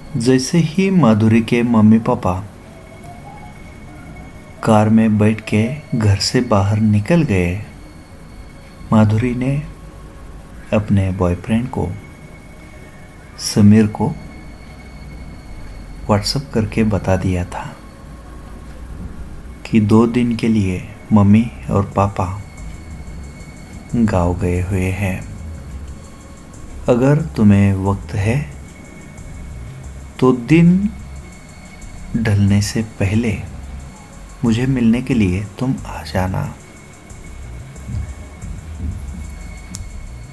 जैसे ही माधुरी के mummy papa car में बैठ के घर से बाहर निकल गए, माधुरी ने अपने बॉयफ्रेंड को, समीर को व्हाट्सएप करके बता दिया था कि 2 दिन के लिए मम्मी और पापा गाँव गए हुए हैं। अगर तुम्हें वक्त है तो दिन ढलने से पहले मुझे मिलने के लिए तुम आ जाना।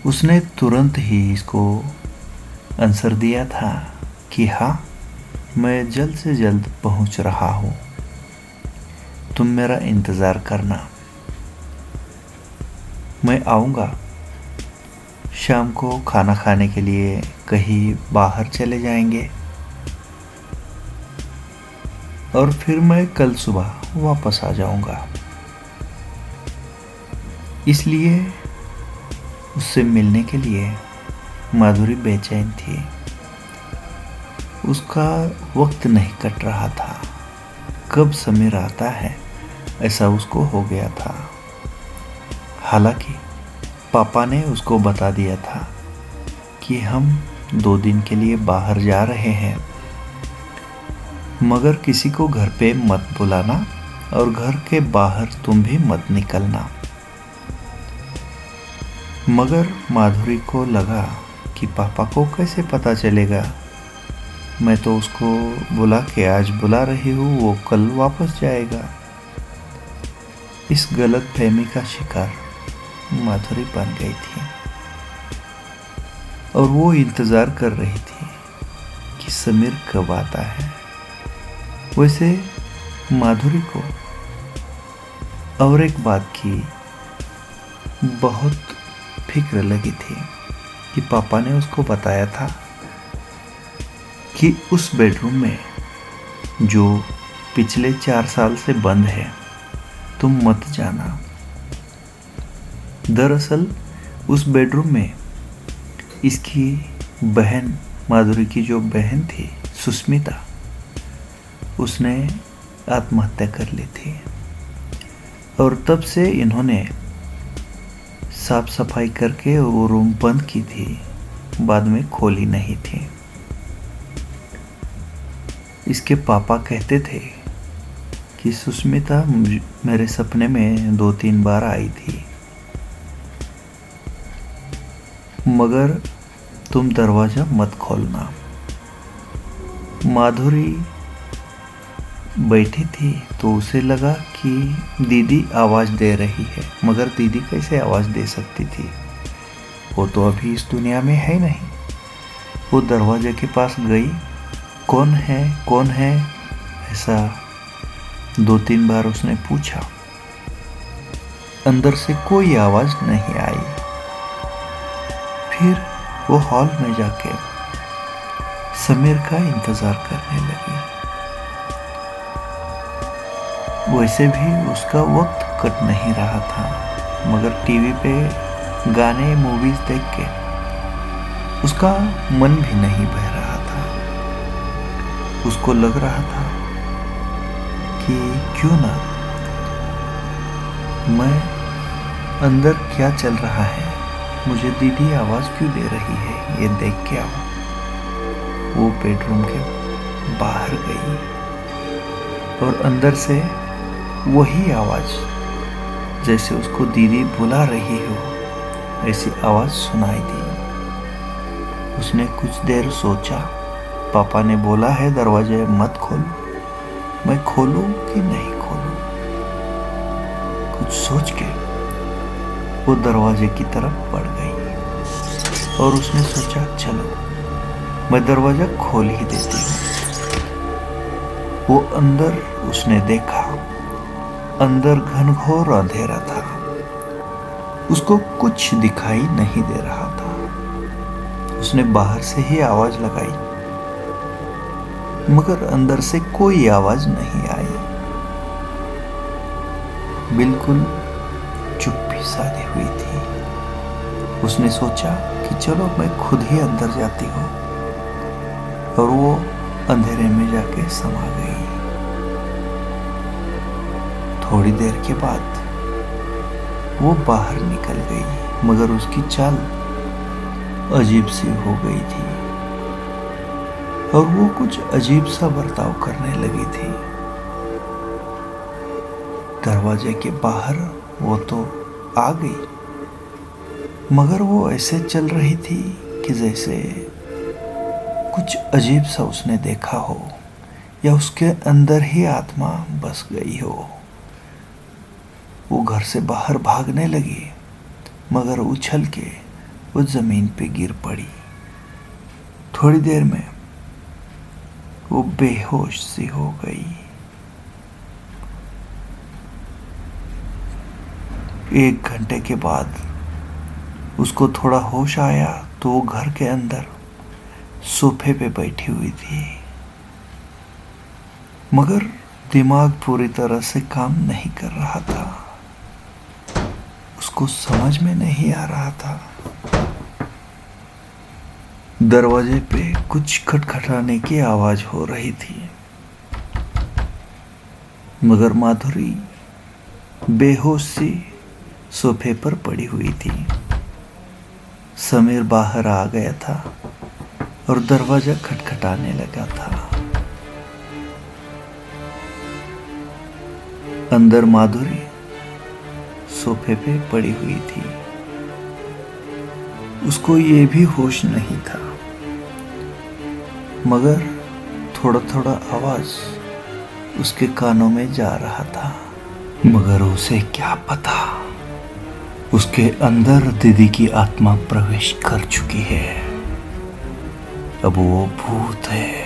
उसने तुरंत ही इसको आंसर दिया था कि हाँ, मैं जल्द से जल्द पहुंच रहा हूँ, तुम मेरा इंतज़ार करना, मैं आऊँगा। शाम को खाना खाने के लिए कहीं बाहर चले जाएंगे और फिर मैं कल सुबह वापस आ जाऊँगा। इसलिए उससे मिलने के लिए माधुरी बेचैन थी। उसका वक्त नहीं कट रहा था, कब समीर आता है ऐसा उसको हो गया था। हालांकि पापा ने उसको बता दिया था कि हम 2 दिन के लिए बाहर जा रहे हैं, मगर किसी को घर पे मत बुलाना और घर के बाहर तुम भी मत निकलना। मगर माधुरी को लगा कि पापा को कैसे पता चलेगा, मैं तो उसको बुला के आज बुला रही हूँ, वो कल वापस जाएगा। इस गलत फहमी का शिकार माधुरी बन गई थी और वो इंतज़ार कर रही थी कि समीर कब आता है। वैसे माधुरी को और एक बात की बहुत फिक्र लगी थी कि पापा ने उसको बताया था कि उस बेडरूम में जो पिछले 4 साल से बंद है, तुम मत जाना। दरअसल उस बेडरूम में इसकी बहन, माधुरी की जो बहन थी सुष्मिता, उसने आत्महत्या कर ली थी और तब से इन्होंने साफ सफाई करके वो रूम बंद की थी, बाद में खोली नहीं थी। इसके पापा कहते थे कि सुष्मिता मेरे सपने में 2-3 बार आई थी, मगर तुम दरवाज़ा मत खोलना। माधुरी बैठी थी तो उसे लगा कि दीदी आवाज़ दे रही है, मगर दीदी कैसे आवाज़ दे सकती थी, वो तो अभी इस दुनिया में है नहीं। वो दरवाजे के पास गई, कौन है कौन है ऐसा 2-3 बार उसने पूछा। अंदर से कोई आवाज़ नहीं आई। फिर वो हॉल में जाके समीर का इंतज़ार करने लगी। वैसे भी उसका वक्त कट नहीं रहा था, मगर टीवी पे गाने, मूवीज देख के उसका मन भी नहीं बह रहा था। उसको लग रहा था कि क्यों ना मैं अंदर क्या चल रहा है, मुझे दीदी आवाज़ क्यों दे रही है, ये देख के आओ। वो बेडरूम के बाहर गई और अंदर से वही आवाज़, जैसे उसको दीदी बुला रही हो ऐसी आवाज़ सुनाई दी। उसने कुछ देर सोचा, पापा ने बोला है दरवाजे मत खोल, मैं खोलूं कि नहीं खोलूं। कुछ सोच के वो दरवाजे की तरफ बढ़ गई और उसने सोचा चलो मैं दरवाज़ा खोल ही देती हूँ। वो अंदर उसने देखा, अंदर घनघोर अंधेरा था, उसको कुछ दिखाई नहीं दे रहा था। उसने बाहर से ही आवाज़ लगाई, मगर अंदर से कोई आवाज़ नहीं आई। बिल्कुल चुप्पी साधी हुई थी। उसने सोचा कि चलो मैं खुद ही अंदर जाती हूँ, और वो अंधेरे में जाके समा गई। थोड़ी देर के बाद वो बाहर निकल गई, मगर उसकी चाल अजीब सी हो गई थी और वो कुछ अजीब सा बर्ताव करने लगी थी। दरवाजे के बाहर वो तो आ गई, मगर वो ऐसे चल रही थी कि जैसे कुछ अजीब सा उसने देखा हो या उसके अंदर ही आत्मा बस गई हो। वो घर से बाहर भागने लगी, मगर उछल के वो जमीन पे गिर पड़ी। थोड़ी देर में वो बेहोश सी हो गई। 1 घंटे के बाद उसको थोड़ा होश आया तो वो घर के अंदर सोफे पे बैठी हुई थी, मगर दिमाग पूरी तरह से काम नहीं कर रहा था। उसको समझ में नहीं आ रहा था। दरवाजे पे कुछ खटखटाने की आवाज हो रही थी, मगर माधुरी बेहोश सी सोफे पर पड़ी हुई थी। समीर बाहर आ गया था और दरवाजा खटखटाने लगा था। अंदर माधुरी सोफे पे पड़ी हुई थी। उसको ये भी होश नहीं था, मगर थोड़ा थोड़ा आवाज उसके कानों में जा रहा था। मगर उसे क्या पता, उसके अंदर दीदी की आत्मा प्रवेश कर चुकी है। अब वो भूत है।